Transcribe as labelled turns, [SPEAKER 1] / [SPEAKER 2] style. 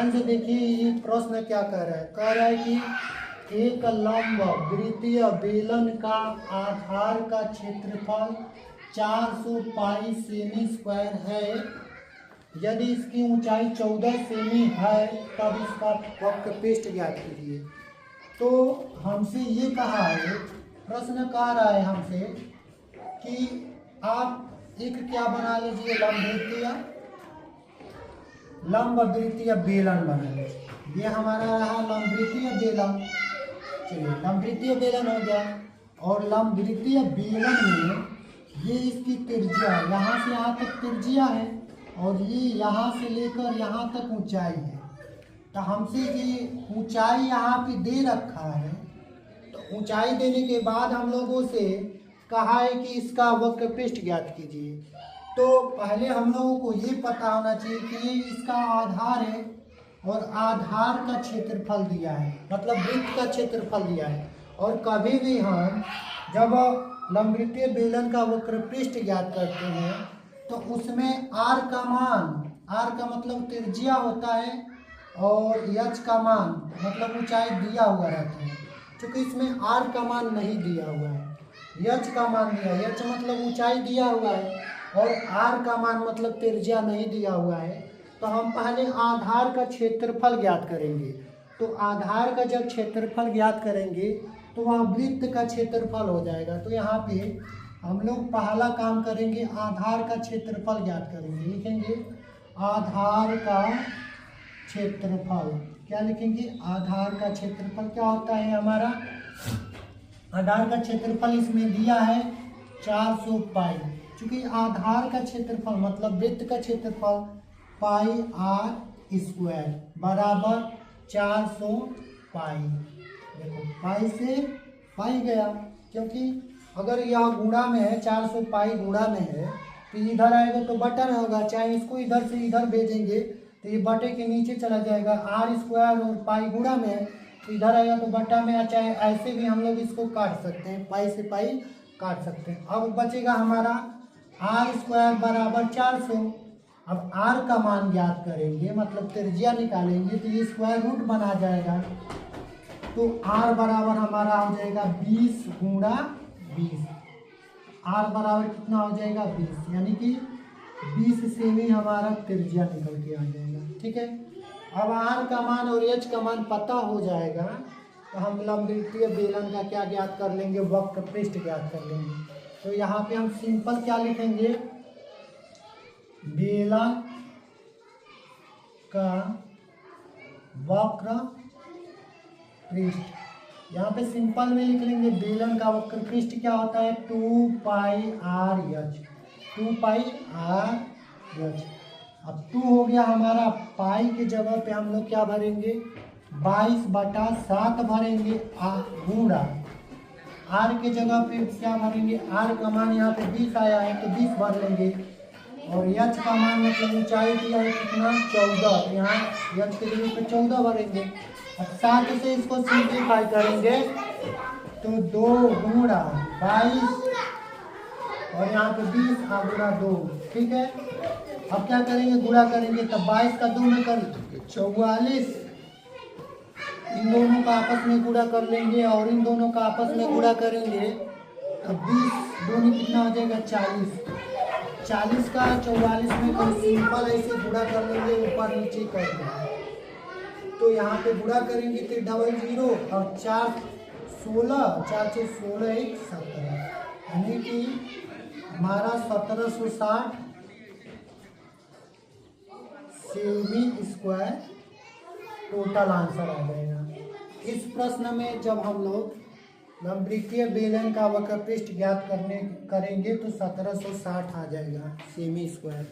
[SPEAKER 1] ध्यान से देखिए ये प्रश्न क्या कह रहा है। कह रहा है कि एक लंब वृत्तीय बेलन का आधार का क्षेत्रफल 400 पाई सेमी स्क्वायर है। यदि इसकी ऊंचाई 14 सेमी है तब इसका वक्रपृष्ठ ज्ञात कीजिए। तो हमसे ये कहा है, प्रश्न कह रहा है हमसे कि आप एक क्या बना लीजिए, लंब वृत्तीय बेलन बना लीजिए। ये हमारा रहा लंब वृत्तीय बेलन। चलिए लंब वृत्तीय बेलन हो गया। और लंब वृत्तीय बेलन में ये इसकी त्रिज्या यहाँ से यहाँ तक त्रिज्या है और ये यहाँ से लेकर यहाँ तक ऊंचाई है। तो हमसे ये ऊंचाई यहाँ पे दे रखा है। तो ऊंचाई देने के बाद हम लोगों से कहा है कि इसका वक्रपृष्ठ ज्ञात कीजिए। तो पहले हम लोगों को ये पता होना चाहिए कि ये इसका आधार है और आधार का क्षेत्रफल दिया है, मतलब वृत्त का क्षेत्रफल दिया है। और कभी भी हम जब लंबवृत्तीय बेलन का वक्रपृष्ठ ज्ञात करते हैं तो उसमें r का मान, r का मतलब त्रिज्या होता है और h का मान मतलब ऊंचाई दिया हुआ रहता है। क्योंकि इसमें r का मान नहीं दिया हुआ है, h का मान दिया है। h मतलब ऊंचाई दिया हुआ है और r का मान मतलब त्रिज्या नहीं दिया हुआ है। तो हम पहले आधार का क्षेत्रफल ज्ञात करेंगे। तो आधार का जब क्षेत्रफल ज्ञात करेंगे तो वहाँ वृत्त का क्षेत्रफल हो जाएगा। तो यहाँ पे हम लोग पहला काम करेंगे, आधार का क्षेत्रफल ज्ञात करेंगे। लिखेंगे आधार का क्षेत्रफल। क्या लिखेंगे? आधार का क्षेत्रफल क्या होता है हमारा? आधार का क्षेत्रफल इसमें दिया है 400 पाई। चूंकि आधार का क्षेत्रफल मतलब वृत्त का क्षेत्रफल पाई आर स्क्वायर बराबर 400 पाई। देखो पाई से पाई गया, क्योंकि अगर यह गुणा में है, 400 पाई गुणा में है तो इधर आएगा तो बटा में होगा। चाहे इसको इधर से इधर भेजेंगे तो ये बटे के नीचे चला जाएगा। आर स्क्वायर और पाई गुणा में है तो इधर आएगा तो बटा में। चाहे ऐसे भी हम लोग इसको काट सकते हैं, पाई से पाई काट सकते हैं। अब बचेगा हमारा आर स्क्वायर बराबर 400। अब आर का मान ज्ञात करेंगे, मतलब त्रिज्या निकालेंगे तो ये स्क्वायर रूट बना जाएगा। तो आर बराबर हमारा हो जाएगा 20 गुणा 20। आर बराबर कितना हो जाएगा? 20, यानी कि 20 सेमी हमारा त्रिज्या निकल के आ जाएगा। ठीक है। अब आर का मान और एच का मान पता हो जाएगा तो हम लंबवृत्तीय बेलन का क्या ज्ञात कर लेंगे? वक्रपृष्ठ ज्ञात कर लेंगे। तो यहाँ पे हम सिंपल क्या लिखेंगे? बेलन का वक्र पृष्ठ। यहाँ पे सिंपल में लिख लेंगे बेलन का वक्र पृष्ठ क्या होता है? 2 पाई आर एच। 2 पाई आर एच। अब 2 हो गया हमारा। पाई की जगह पे हम लोग क्या भरेंगे? 22/7 भरेंगे गुणा आर के जगह पे क्या भरेंगे? आर का मान यहाँ पे 20 आया है तो 20 भर लेंगे। और एच का मान मतलब ऊंचाई दिया है कितना? 14। यहाँ एच के जगह पे 14 भरेंगे। अब 7 से इसको सिंप्लीफाई करेंगे तो 2 गुणा 22 और यहाँ पे 20 गुणा 2। ठीक है। अब क्या करेंगे? गुणा करेंगे तब 22 का 2 में कर 44। इन दोनों का आपस में गुणा कर लेंगे और इन दोनों का आपस में गुणा करेंगे तब 20 दोनों कितना हो जाएगा? 40। 40 का 44 में कर सिंपल ऐसे गुणा कर लेंगे, ऊपर नीचे कर देंगे। तो यहाँ पे गुणा करेंगे तो 00 और 4 16, 4 से 16 1 17, यानी कि हमारा 1760 सेमी स्क्वायर टोटल आंसर आ जाएगा। इस प्रश्न में जब हम लोग लंबवृत्तीय बेलन का वक्रपृष्ठ ज्ञात करेंगे तो 1760 आ जाएगा सेमी स्क्वायर।